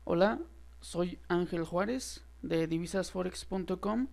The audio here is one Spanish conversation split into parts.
Hola, soy Ángel Juárez de divisasforex.com.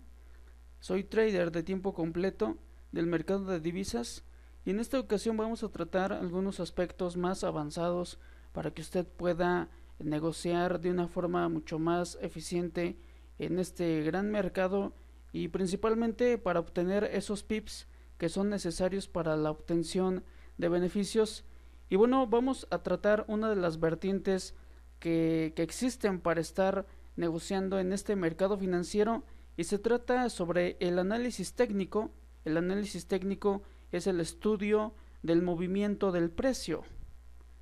Soy trader de tiempo completo del mercado de divisas y en esta ocasión vamos a tratar algunos aspectos más avanzados para que usted pueda negociar de una forma mucho más eficiente en este gran mercado y principalmente para obtener esos pips que son necesarios para la obtención de beneficios. Y bueno, vamos a tratar una de las vertientes que existen para estar negociando en este mercado financiero y se trata sobre el análisis técnico. El análisis técnico es el estudio del movimiento del precio.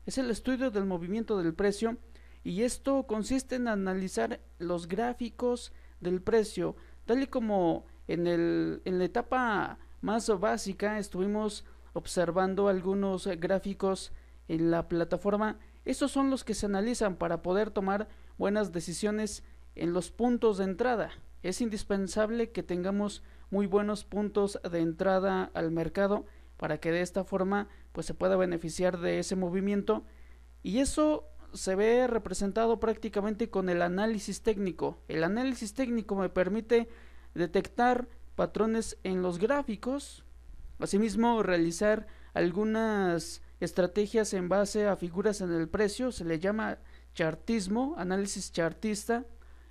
Es el estudio del movimiento del precio y esto consiste en analizar los gráficos del precio, tal y como en la etapa más básica estuvimos observando algunos gráficos en la plataforma. Estos son los que se analizan para poder tomar buenas decisiones en los puntos de entrada. Es indispensable que tengamos muy buenos puntos de entrada al mercado para que de esta forma pues se pueda beneficiar de ese movimiento, y eso se ve representado prácticamente con el análisis técnico. El análisis técnico me permite detectar patrones en los gráficos, asimismo realizar algunas estrategias en base a figuras en el precio, se le llama chartismo, análisis chartista,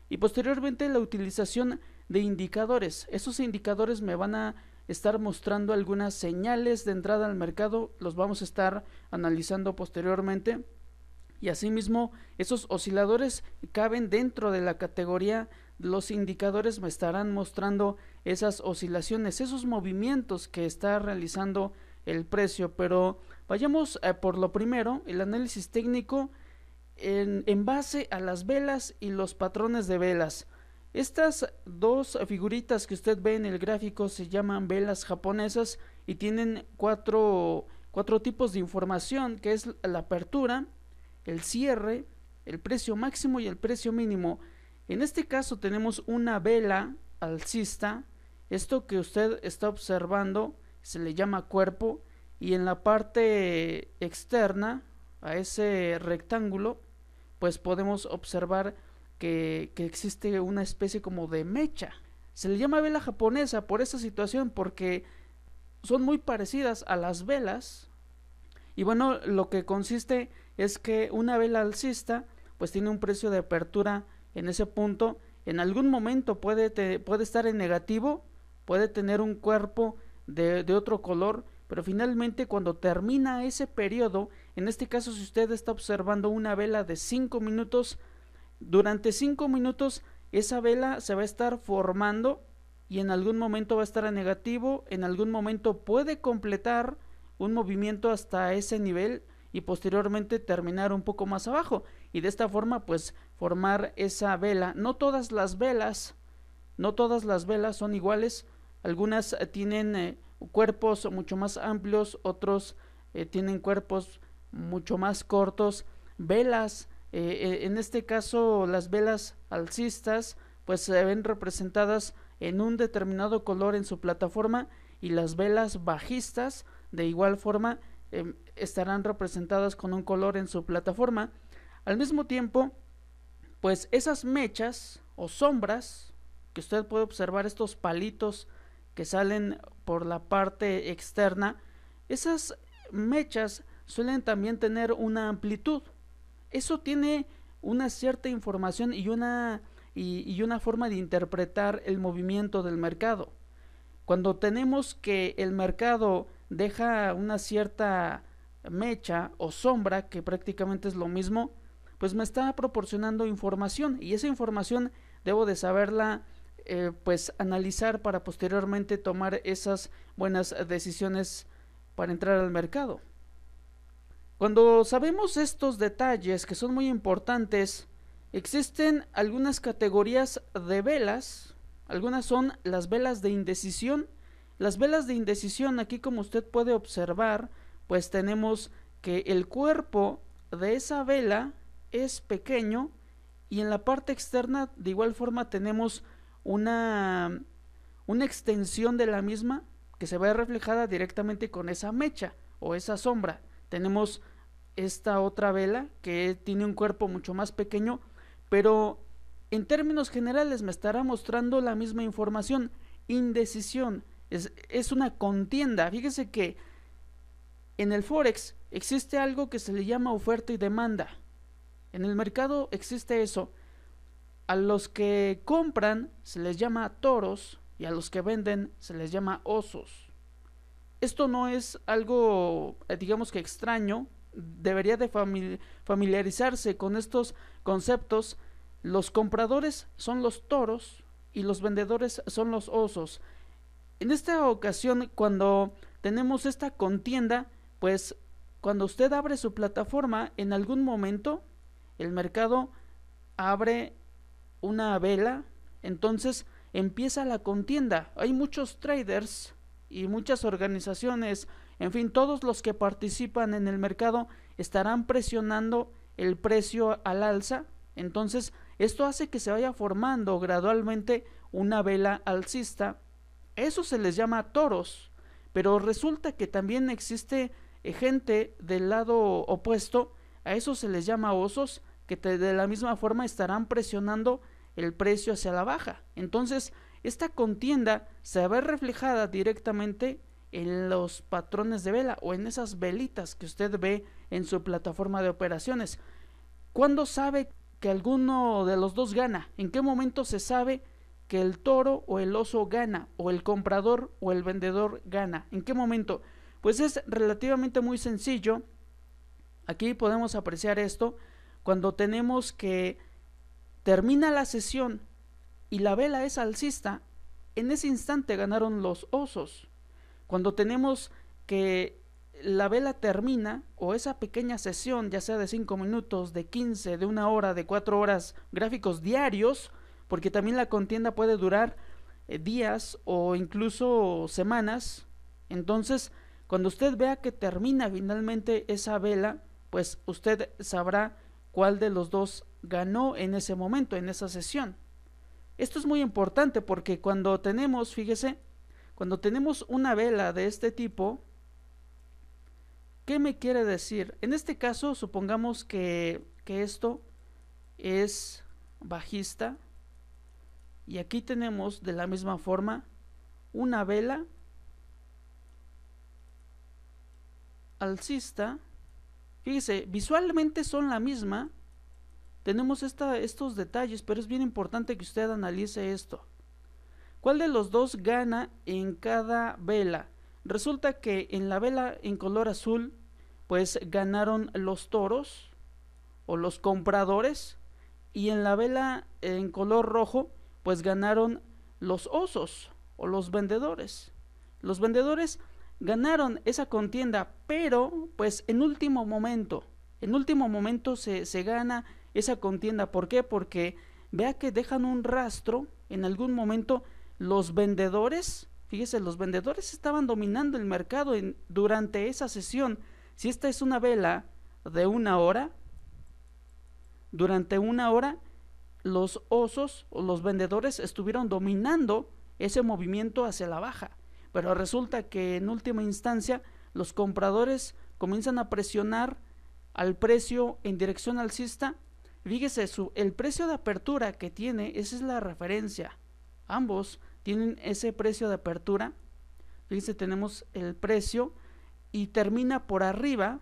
y posteriormente la utilización de indicadores. Esos indicadores me van a estar mostrando algunas señales de entrada al mercado, los vamos a estar analizando posteriormente, y asimismo esos osciladores caben dentro de la categoría de los indicadores, me estarán mostrando esas oscilaciones, esos movimientos que está realizando el precio. Pero vayamos por lo primero, el análisis técnico en base a las velas y los patrones de velas. Estas dos figuritas que usted ve en el gráfico se llaman velas japonesas y tienen cuatro tipos de información, que es la apertura, el cierre, el precio máximo y el precio mínimo. En este caso tenemos una vela alcista. Esto que usted está observando se le llama cuerpo, y en la parte externa a ese rectángulo pues podemos observar que existe una especie como de mecha. Se le llama vela japonesa por esa situación, porque son muy parecidas a las velas. Y bueno, lo que consiste es que una vela alcista pues tiene un precio de apertura en ese punto. En algún momento puede estar en negativo, puede tener un cuerpo de otro color, pero finalmente cuando termina ese periodo, en este caso si usted está observando una vela de 5 minutos, durante 5 minutos esa vela se va a estar formando y en algún momento va a estar en negativo, en algún momento puede completar un movimiento hasta ese nivel y posteriormente terminar un poco más abajo, y de esta forma pues formar esa vela. No todas las velas son iguales, algunas tienen cuerpos mucho más amplios, otros tienen cuerpos mucho más cortos. Velas, en este caso las velas alcistas pues se ven representadas en un determinado color en su plataforma, y las velas bajistas de igual forma estarán representadas con un color en su plataforma. Al mismo tiempo, pues esas mechas o sombras que usted puede observar, estos palitos que salen por la parte externa, esas mechas suelen también tener una amplitud. Eso tiene una cierta información y una forma de interpretar el movimiento del mercado. Cuando tenemos que el mercado deja una cierta mecha o sombra, que prácticamente es lo mismo, pues me está proporcionando información, y esa información debo de saberla pues analizar para posteriormente tomar esas buenas decisiones para entrar al mercado. Cuando sabemos estos detalles que son muy importantes, existen algunas categorías de velas. Algunas son las velas de indecisión. Las velas de indecisión, aquí como usted puede observar, pues tenemos que el cuerpo de esa vela es pequeño, y en la parte externa de igual forma tenemos una extensión de la misma que se ve reflejada directamente con esa mecha o esa sombra. Tenemos esta otra vela que tiene un cuerpo mucho más pequeño, pero en términos generales me estará mostrando la misma información. Indecisión, es una contienda. Fíjese que en el Forex existe algo que se le llama oferta y demanda. En el mercado existe eso. A los que compran se les llama toros y a los que venden se les llama osos. Esto no es algo, digamos que extraño. Debería de familiarizarse con estos conceptos. Los compradores son los toros y los vendedores son los osos. En esta ocasión, cuando tenemos esta contienda, pues cuando usted abre su plataforma, en algún momento el mercado abre una vela, entonces empieza la contienda. Hay muchos traders y muchas organizaciones, en fin, todos los que participan en el mercado estarán presionando el precio al alza. Entonces esto hace que se vaya formando gradualmente una vela alcista. Eso se les llama toros, pero resulta que también existe gente del lado opuesto. A eso se les llama osos, que de la misma forma estarán presionando el precio hacia la baja. Entonces esta contienda se ve reflejada directamente en los patrones de vela o en esas velitas que usted ve en su plataforma de operaciones. ¿Cuándo sabe que alguno de los dos gana? ¿En qué momento se sabe que el toro o el oso gana, o el comprador o el vendedor gana? ¿En qué momento? Pues es relativamente muy sencillo. Aquí podemos apreciar esto cuando tenemos que termina la sesión y la vela es alcista. En ese instante ganaron los osos. Cuando tenemos que la vela termina, o esa pequeña sesión, ya sea de 5 minutos, de 15, de 1 hora, de 4 horas, gráficos diarios, porque también la contienda puede durar días o incluso semanas. Entonces, cuando usted vea que termina finalmente esa vela, pues usted sabrá cuál de los dos ganó en ese momento, en esa sesión. Esto es muy importante porque cuando tenemos, fíjese, cuando tenemos una vela de este tipo, ¿qué me quiere decir? En este caso, supongamos que esto es bajista, y aquí tenemos de la misma forma una vela alcista. Fíjese, visualmente son la misma. Tenemos estos detalles, pero es bien importante que usted analice esto. ¿Cuál de los dos gana en cada vela? Resulta que en la vela en color azul, pues ganaron los toros o los compradores, y en la vela en color rojo, pues ganaron los osos o los vendedores. Los vendedores ganaron esa contienda, pero pues en último momento se gana esa contienda. ¿Por qué? Porque vea que dejan un rastro. En algún momento los vendedores, fíjese, los vendedores estaban dominando el mercado durante esa sesión. Si esta es una vela de 1 hora, durante 1 hora los osos o los vendedores estuvieron dominando ese movimiento hacia la baja. Pero resulta que en última instancia los compradores comienzan a presionar al precio en dirección alcista. Fíjese, el precio de apertura que tiene, esa es la referencia. Ambos tienen ese precio de apertura. Fíjese, tenemos el precio y termina por arriba.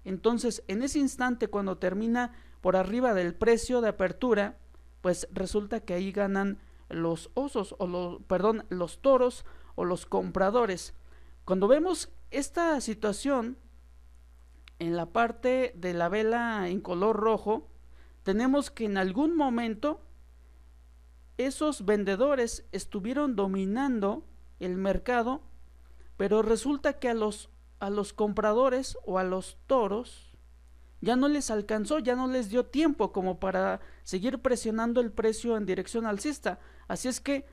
Entonces, en ese instante, cuando termina por arriba del precio de apertura, pues resulta que ahí ganan los osos, o los toros o los compradores. Cuando vemos esta situación en la parte de la vela en color rojo, tenemos que en algún momento esos vendedores estuvieron dominando el mercado, pero resulta que a los compradores o a los toros ya no les alcanzó, ya no les dio tiempo como para seguir presionando el precio en dirección alcista. Así es que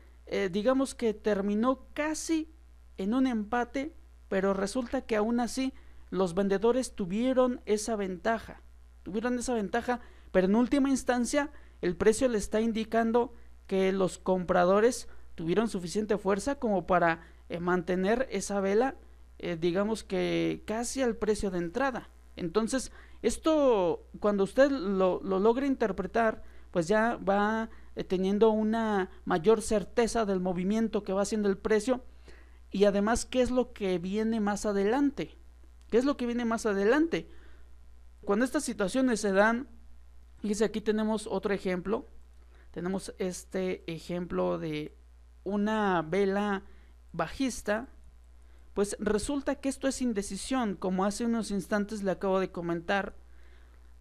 digamos que terminó casi en un empate, pero resulta que aún así los vendedores tuvieron esa ventaja, pero en última instancia el precio le está indicando que los compradores tuvieron suficiente fuerza como para mantener esa vela, digamos que casi al precio de entrada. Entonces, esto, cuando usted lo logra interpretar, pues ya va teniendo una mayor certeza del movimiento que va haciendo el precio. Y además, ¿qué es lo que viene más adelante? ¿Qué es lo que viene más adelante? Cuando estas situaciones se dan, fíjense, aquí tenemos otro ejemplo. Tenemos este ejemplo de una vela bajista. Pues resulta que esto es indecisión, como hace unos instantes le acabo de comentar.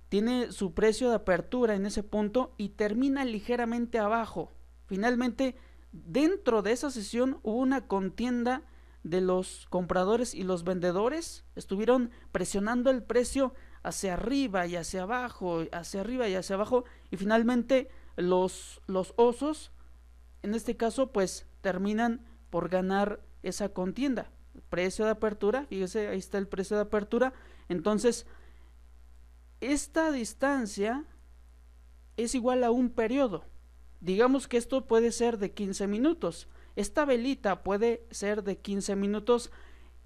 Tiene su precio de apertura en ese punto y termina ligeramente abajo. Finalmente, dentro de esa sesión hubo una contienda de los compradores y los vendedores. Estuvieron presionando el precio hacia arriba y hacia abajo, hacia arriba y hacia abajo, y finalmente los osos, en este caso, pues terminan por ganar esa contienda. Precio de apertura, fíjese, ahí está el precio de apertura. Entonces, esta distancia es igual a un periodo. Digamos que esto puede ser de 15 minutos. Esta velita puede ser de 15 minutos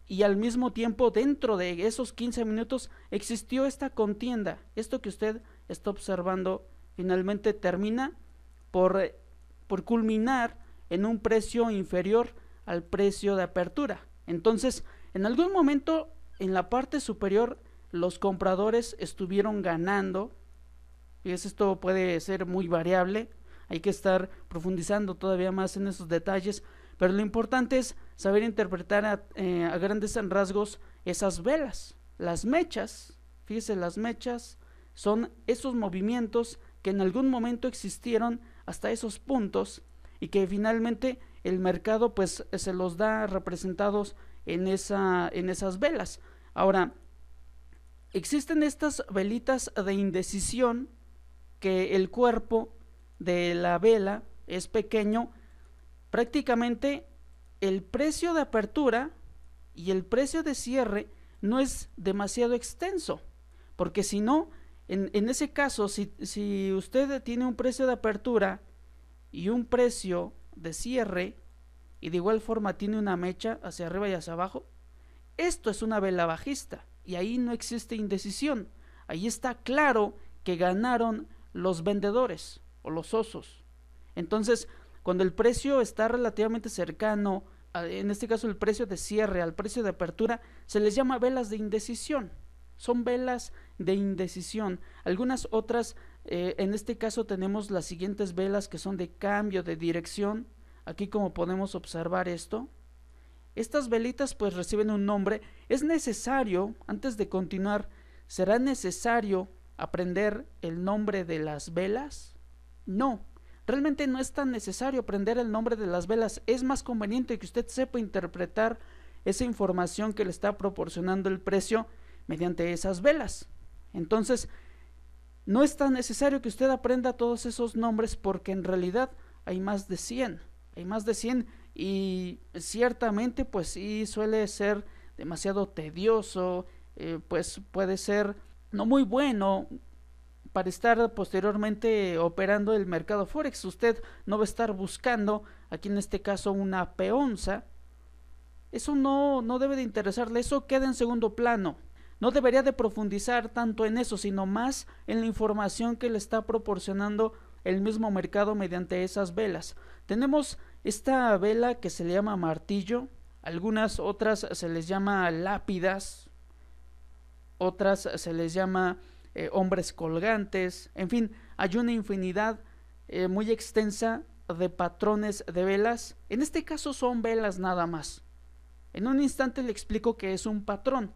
y al mismo tiempo dentro de esos 15 minutos existió esta contienda. Esto que usted está observando finalmente termina por culminar en un precio inferior al precio de apertura. Entonces, en algún momento en la parte superior los compradores estuvieron ganando. Y esto puede ser muy variable, hay que estar profundizando todavía más en esos detalles, pero lo importante es saber interpretar a grandes rasgos esas velas. Las mechas, fíjese, las mechas son esos movimientos que en algún momento existieron hasta esos puntos y que finalmente el mercado pues se los da representados en esas velas. Ahora, existen estas velitas de indecisión que el cuerpo de la vela es pequeño. Prácticamente el precio de apertura y el precio de cierre no es demasiado extenso, porque si no, en ese caso, si usted tiene un precio de apertura y un precio de cierre y de igual forma tiene una mecha hacia arriba y hacia abajo, esto es una vela bajista y ahí no existe indecisión. Ahí está claro que ganaron los vendedores o los osos. Entonces, cuando el precio está relativamente cercano, en este caso el precio de cierre al precio de apertura, se les llama velas de indecisión. Son velas de indecisión. Algunas otras, en este caso tenemos las siguientes velas que son de cambio de dirección. Aquí como podemos observar esto. Estas velitas pues reciben un nombre. Es necesario, antes de continuar, ¿será necesario aprender el nombre de las velas? No, realmente no es tan necesario aprender el nombre de las velas. Es más conveniente que usted sepa interpretar esa información que le está proporcionando el precio mediante esas velas. Entonces, no es tan necesario que usted aprenda todos esos nombres porque en realidad hay más de 100. Hay más de 100 y ciertamente pues sí suele ser demasiado tedioso, pues puede ser no muy bueno para estar posteriormente operando el mercado Forex. Usted no va a estar buscando, aquí en este caso, una peonza. Eso no debe de interesarle, eso queda en segundo plano. No debería de profundizar tanto en eso, sino más en la información que le está proporcionando el mismo mercado mediante esas velas. Tenemos esta vela que se le llama martillo, algunas otras se les llama lápidas, otras se les llama hombres colgantes, en fin, hay una infinidad muy extensa de patrones de velas. En este caso son velas nada más. En un instante le explico qué es un patrón.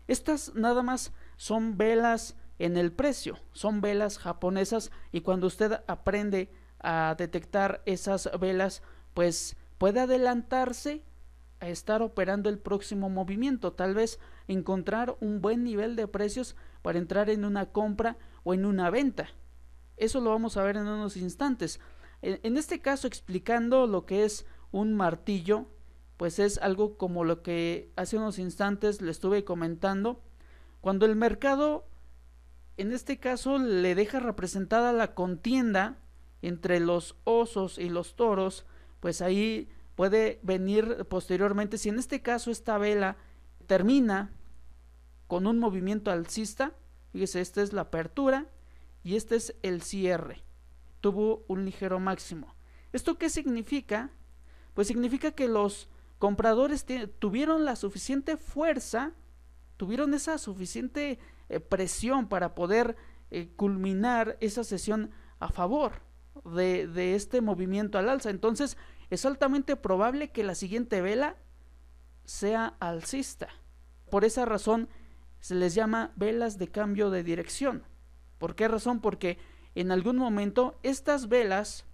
Estas nada más son velas en el precio, son velas japonesas y cuando usted aprende a detectar esas velas, pues puede adelantarse a estar operando el próximo movimiento, tal vez encontrar un buen nivel de precios para entrar en una compra o en una venta. Eso lo vamos a ver en unos instantes. En este caso, explicando lo que es un martillo, pues es algo como lo que hace unos instantes le estuve comentando. Cuando el mercado, en este caso, le deja representada la contienda entre los osos y los toros, pues ahí puede venir posteriormente, si en este caso esta vela termina con un movimiento alcista, fíjese, esta es la apertura y este es el cierre. tuvo un ligero máximo. ¿Esto qué significa? Pues significa que los compradores tuvieron la suficiente fuerza, tuvieron esa suficiente presión para poder culminar esa sesión a favor de este movimiento al alza. Entonces es altamente probable que la siguiente vela sea alcista. Por esa razón se les llama velas de cambio de dirección. ¿Por qué razón? Porque en algún momento estas velas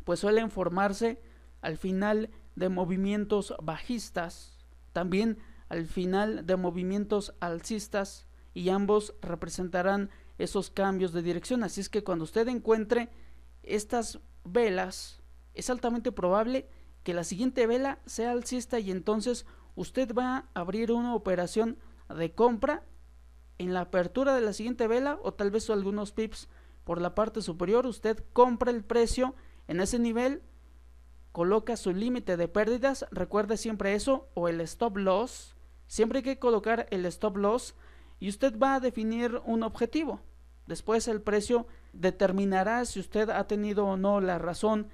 pues suelen formarse al final de movimientos bajistas, también al final de movimientos alcistas, y ambos representarán esos cambios de dirección. Así es que cuando usted encuentre estas velas, es altamente probable que la siguiente vela sea alcista, y entonces usted va a abrir una operación de compra en la apertura de la siguiente vela, o tal vez algunos pips por la parte superior. Usted compra el precio en ese nivel, coloca su límite de pérdidas, recuerde siempre eso, o el stop loss. Siempre hay que colocar el stop loss, y usted va a definir un objetivo. Después el precio determinará si usted ha tenido o no la razón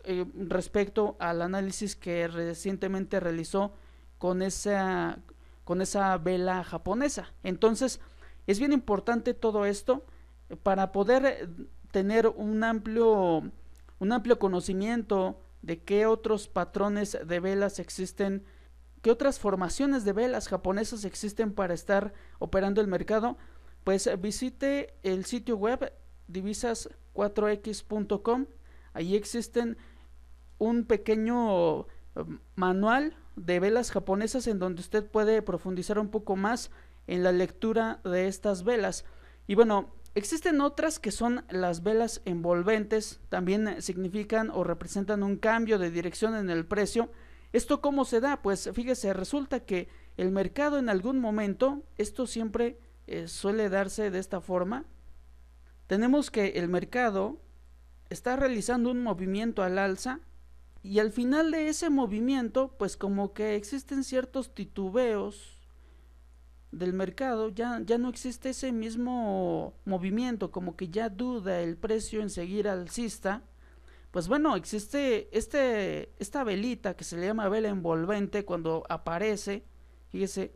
respecto al análisis que recientemente realizó con esa vela japonesa. Entonces es bien importante todo esto para poder tener un amplio conocimiento de qué otros patrones de velas existen, qué otras formaciones de velas japonesas existen para estar operando el mercado. Pues visite el sitio web divisas4x.com. Allí existen un pequeño manual de velas japonesas en donde usted puede profundizar un poco más en la lectura de estas velas. Y bueno, existen otras que son las velas envolventes. También significan o representan un cambio de dirección en el precio. ¿Esto cómo se da? Pues fíjese, resulta que el mercado en algún momento, esto siempre suele darse de esta forma. Tenemos que el mercado está realizando un movimiento al alza, y al final de ese movimiento pues como que existen ciertos titubeos del mercado, ya no existe ese mismo movimiento, como que ya duda el precio en seguir alcista. Pues bueno, existe esta velita que se le llama vela envolvente. Cuando aparece, fíjese,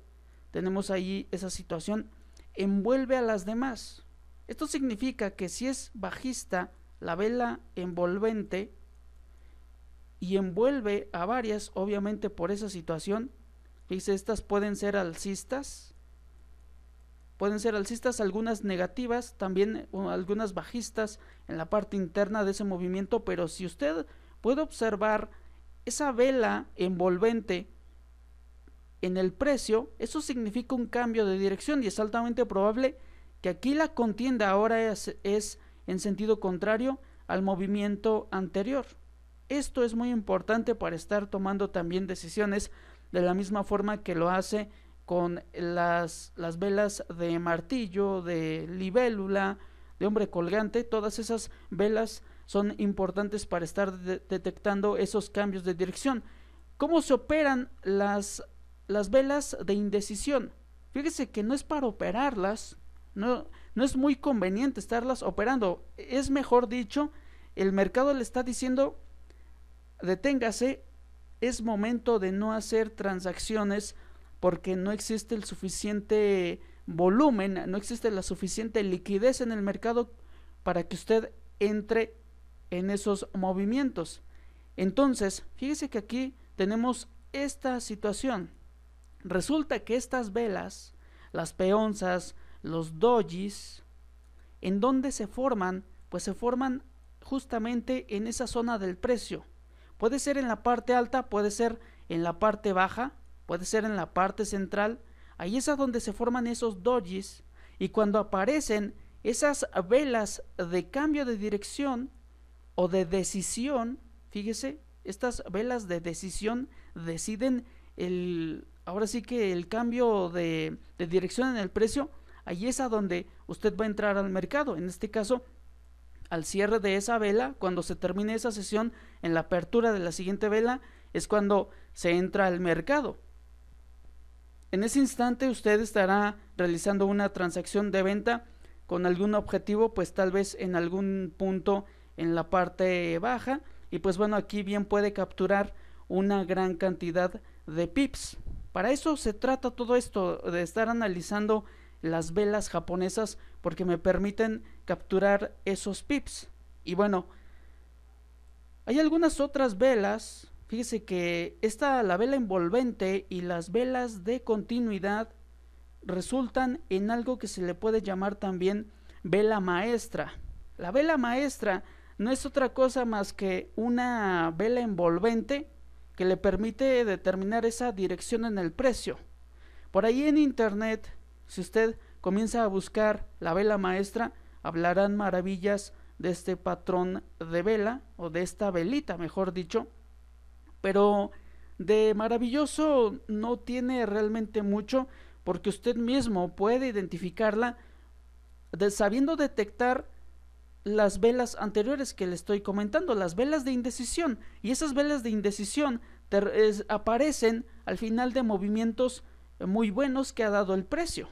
tenemos ahí esa situación, envuelve a las demás. Esto significa que si es bajista la vela envolvente y envuelve a varias, obviamente por esa situación, fíjese, estas pueden ser alcistas, algunas negativas, también algunas bajistas en la parte interna de ese movimiento. Pero si usted puede observar esa vela envolvente en el precio, eso significa un cambio de dirección, y es altamente probable que aquí la contienda ahora es en sentido contrario al movimiento anterior. Esto es muy importante para estar tomando también decisiones de la misma forma que lo hace con las velas de martillo, de libélula, de hombre colgante. Todas esas velas son importantes para estar detectando esos cambios de dirección. ¿Cómo se operan las velas de indecisión? Fíjese que no es para operarlas, no es muy conveniente estarlas operando. Es mejor dicho, el mercado le está diciendo: deténgase, es momento de no hacer transacciones porque no existe el suficiente volumen, no existe la suficiente liquidez en el mercado para que usted entre en esos movimientos. Entonces, fíjese que aquí tenemos esta situación. Resulta que estas velas, las peonzas, los dojis, ¿en dónde se forman? Pues se forman justamente en esa zona del precio. Puede ser en la parte alta, puede ser en la parte baja, puede ser en la parte central. Ahí es a donde se forman esos dojis, y cuando aparecen esas velas de cambio de dirección o de decisión, fíjese, estas velas de decisión deciden ahora sí que el cambio de dirección en el precio. Ahí es a donde usted va a entrar al mercado. En este caso, al cierre de esa vela, cuando se termine esa sesión, en la apertura de la siguiente vela, es cuando se entra al mercado. En ese instante usted estará realizando una transacción de venta con algún objetivo, pues tal vez en algún punto en la parte baja, y pues bueno, aquí bien puede capturar una gran cantidad de pips. Para eso se trata todo esto, de estar analizando las velas japonesas, porque me permiten capturar esos pips. Y bueno, hay algunas otras velas. Fíjese que la vela envolvente y las velas de continuidad resultan en algo que se le puede llamar también vela maestra. La vela maestra no es otra cosa más que una vela envolvente que le permite determinar esa dirección en el precio. Por ahí en internet, si usted comienza a buscar la vela maestra, hablarán maravillas de este patrón de vela, o de esta velita, mejor dicho, pero de maravilloso no tiene realmente mucho, porque usted mismo puede identificarla sabiendo detectar las velas anteriores que le estoy comentando, las velas de indecisión, y esas velas de indecisión aparecen al final de movimientos muy buenos que ha dado el precio,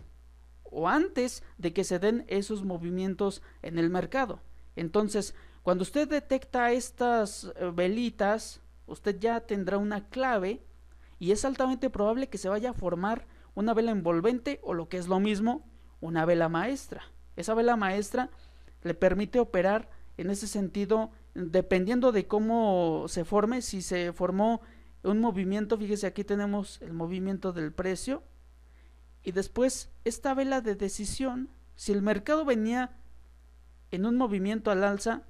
o antes de que se den esos movimientos en el mercado. Entonces, cuando usted detecta estas velitas, usted ya tendrá una clave, y es altamente probable que se vaya a formar una vela envolvente, o lo que es lo mismo, una vela maestra. Esa vela maestra le permite operar en ese sentido, dependiendo de cómo se forme. Si se formó un movimiento, fíjese, aquí tenemos el movimiento del precio, y después esta vela de decisión. Si el mercado venía en un movimiento al alza,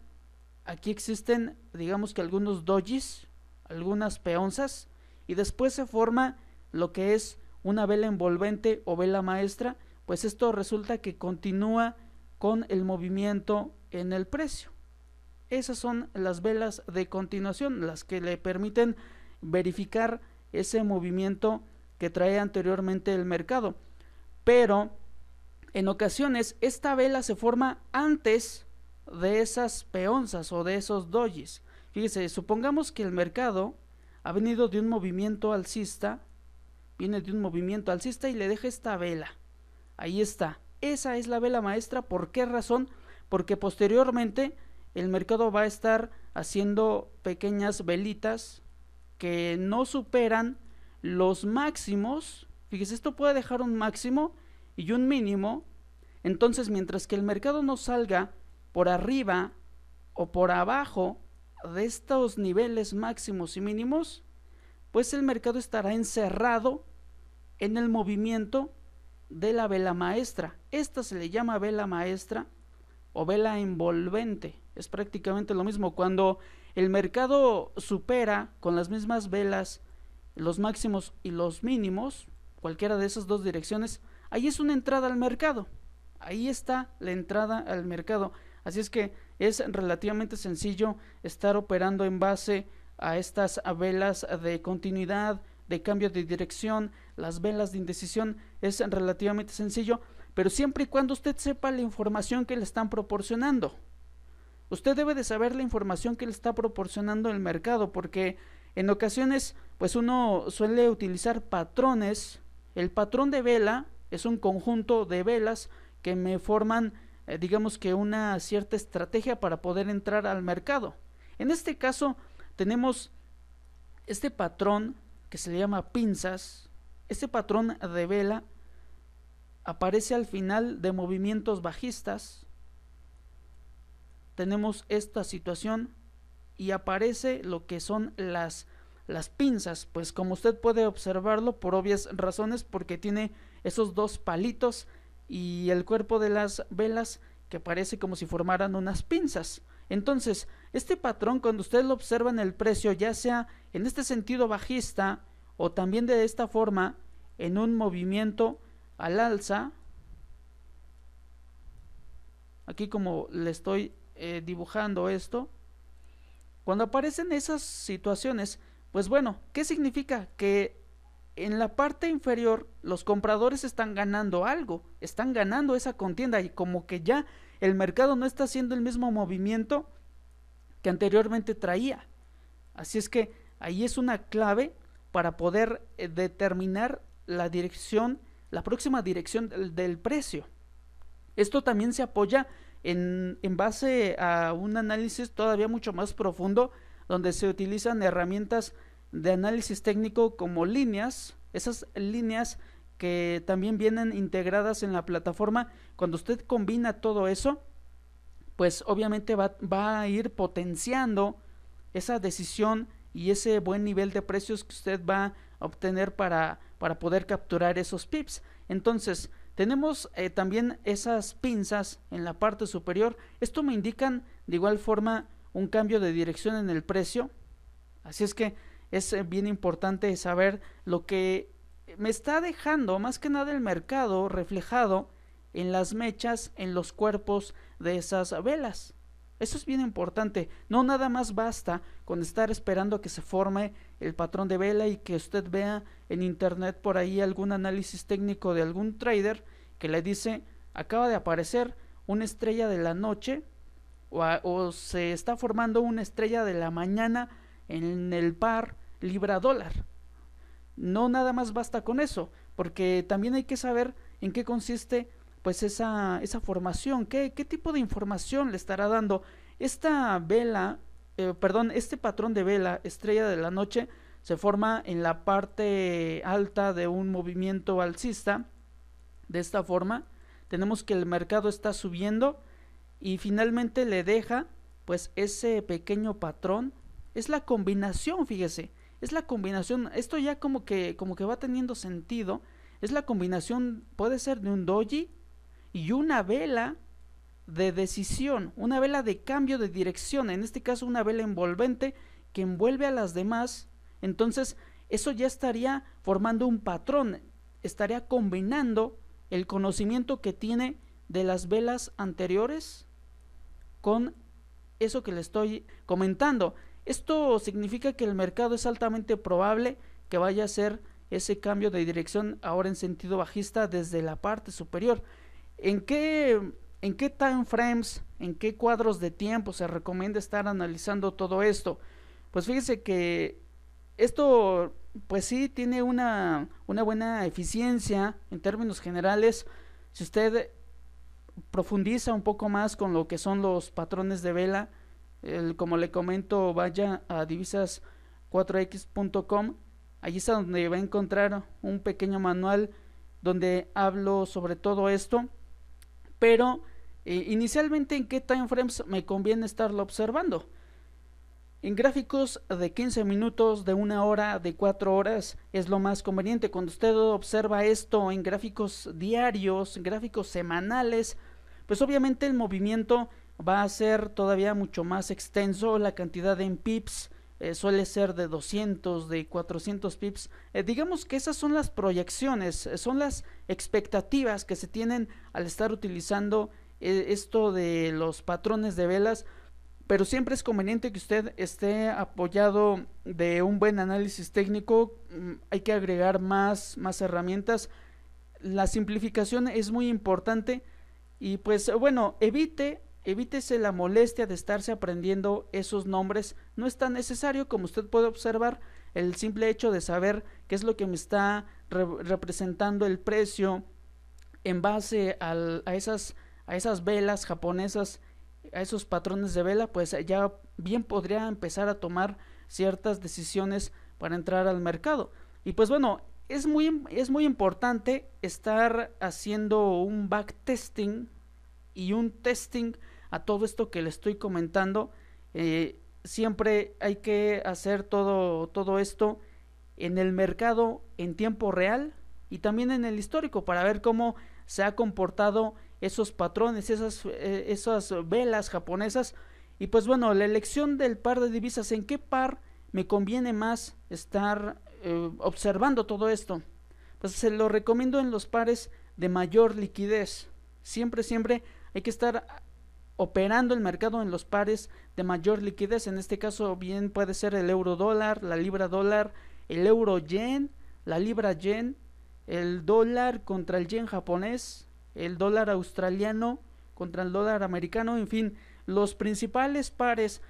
aquí existen, digamos que algunos dojis, algunas peonzas, y después se forma lo que es una vela envolvente o vela maestra. Pues esto resulta que continúa con el movimiento en el precio. Esas son las velas de continuación, las que le permiten verificar ese movimiento que trae anteriormente el mercado. Pero en ocasiones esta vela se forma antes de esas peonzas o de esos dojis. Fíjese, supongamos que el mercado ha venido de un movimiento alcista, viene de un movimiento alcista y le deja esta vela. Ahí está. Esa es la vela maestra. ¿Por qué razón? Porque posteriormente el mercado va a estar haciendo pequeñas velitas que no superan los máximos. Fíjese, esto puede dejar un máximo y un mínimo. Entonces, mientras que el mercado no salga por arriba o por abajo de estos niveles máximos y mínimos, pues el mercado estará encerrado en el movimiento de la vela maestra. Esta se le llama vela maestra o vela envolvente. Es prácticamente lo mismo. Cuando el mercado supera con las mismas velas los máximos y los mínimos, cualquiera de esas dos direcciones, ahí es una entrada al mercado. Ahí está la entrada al mercado. Así es que es relativamente sencillo estar operando en base a estas velas de continuidad, de cambio de dirección, las velas de indecisión. Es relativamente sencillo, pero siempre y cuando usted sepa la información que le están proporcionando. Usted debe de saber la información que le está proporcionando el mercado, porque en ocasiones pues uno suele utilizar patrones. El patrón de vela es un conjunto de velas que me forman digamos que una cierta estrategia para poder entrar al mercado. En este caso tenemos este patrón que se le llama pinzas. Este patrón de vela aparece al final de movimientos bajistas. Tenemos esta situación y aparece lo que son las pinzas, pues como usted puede observarlo por obvias razones, porque tiene esos dos palitos y el cuerpo de las velas que parece como si formaran unas pinzas. Entonces, este patrón, cuando usted lo observa en el precio, ya sea en este sentido bajista o también de esta forma en un movimiento al alza, aquí como le estoy dibujando esto, cuando aparecen esas situaciones, pues bueno, ¿qué significa? Que en la parte inferior los compradores están ganando algo, están ganando esa contienda, y como que ya el mercado no está haciendo el mismo movimiento que anteriormente traía. Así es que ahí es una clave para poder determinar la dirección, la próxima dirección del precio. Esto también se apoya en base a un análisis todavía mucho más profundo, donde se utilizan herramientas de análisis técnico como líneas, esas líneas que también vienen integradas en la plataforma. Cuando usted combina todo eso, pues obviamente va a ir potenciando esa decisión y ese buen nivel de precios que usted va a obtener para poder capturar esos pips. Entonces, tenemos también esas pinzas en la parte superior. Esto me indican de igual forma un cambio de dirección en el precio. Así es que es bien importante saber lo que me está dejando más que nada el mercado reflejado en las mechas, en los cuerpos de esas velas. Eso es bien importante. No nada más basta con estar esperando a que se forme el patrón de vela y que usted vea en internet por ahí algún análisis técnico de algún trader que le dice: acaba de aparecer una estrella de la noche o se está formando una estrella de la mañana en el par libra dólar. No nada más basta con eso, porque también hay que saber en qué consiste pues esa formación, qué tipo de información le estará dando esta vela, este patrón de vela estrella de la noche. Se forma en la parte alta de un movimiento alcista. De esta forma tenemos que el mercado está subiendo y finalmente le deja pues ese pequeño patrón. Es la combinación, fíjese, es la combinación. Esto ya como que va teniendo sentido. Es la combinación, puede ser de un doji y una vela de decisión, una vela de cambio de dirección, en este caso una vela envolvente que envuelve a las demás. Entonces eso ya estaría formando un patrón, estaría combinando el conocimiento que tiene de las velas anteriores con eso que le estoy comentando. Esto significa que el mercado es altamente probable que vaya a hacer ese cambio de dirección ahora en sentido bajista desde la parte superior. ¿En qué time frames, en qué cuadros de tiempo se recomienda estar analizando todo esto? Pues fíjese que esto pues sí tiene una buena eficiencia en términos generales. Si usted profundiza un poco más con lo que son los patrones de vela, como le comento, vaya a divisas4x.com. Allí es donde va a encontrar un pequeño manual donde hablo sobre todo esto. Pero inicialmente, ¿en qué time frames me conviene estarlo observando? En gráficos de 15 minutos, de 1 hora, de 4 horas es lo más conveniente. Cuando usted observa esto en gráficos diarios, en gráficos semanales, pues obviamente el movimiento va a ser todavía mucho más extenso. La cantidad en pips suele ser de 200, de 400 pips. Digamos que esas son las proyecciones, son las expectativas que se tienen al estar utilizando esto de los patrones de velas. Pero siempre es conveniente que usted esté apoyado de un buen análisis técnico. Hay que agregar más herramientas. La simplificación es muy importante. Y pues bueno, evítese la molestia de estarse aprendiendo esos nombres. No es tan necesario. Como usted puede observar, el simple hecho de saber qué es lo que me está representando el precio en base a esas velas japonesas, a esos patrones de vela, pues ya bien podría empezar a tomar ciertas decisiones para entrar al mercado. Y pues bueno, es muy importante estar haciendo un backtesting y un testing a todo esto que le estoy comentando. Siempre hay que hacer todo esto en el mercado en tiempo real y también en el histórico, para ver cómo se ha comportado esos patrones, esas velas japonesas. Y pues bueno, la elección del par de divisas, ¿en qué par me conviene más estar observando todo esto? Pues se lo recomiendo en los pares de mayor liquidez. Siempre hay que estar operando el mercado en los pares de mayor liquidez. En este caso bien puede ser el euro dólar, la libra dólar, el euro yen, la libra yen, el dólar contra el yen japonés, el dólar australiano contra el dólar americano. En fin, los principales pares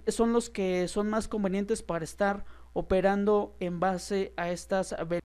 son los que son más convenientes para estar operando en base a estas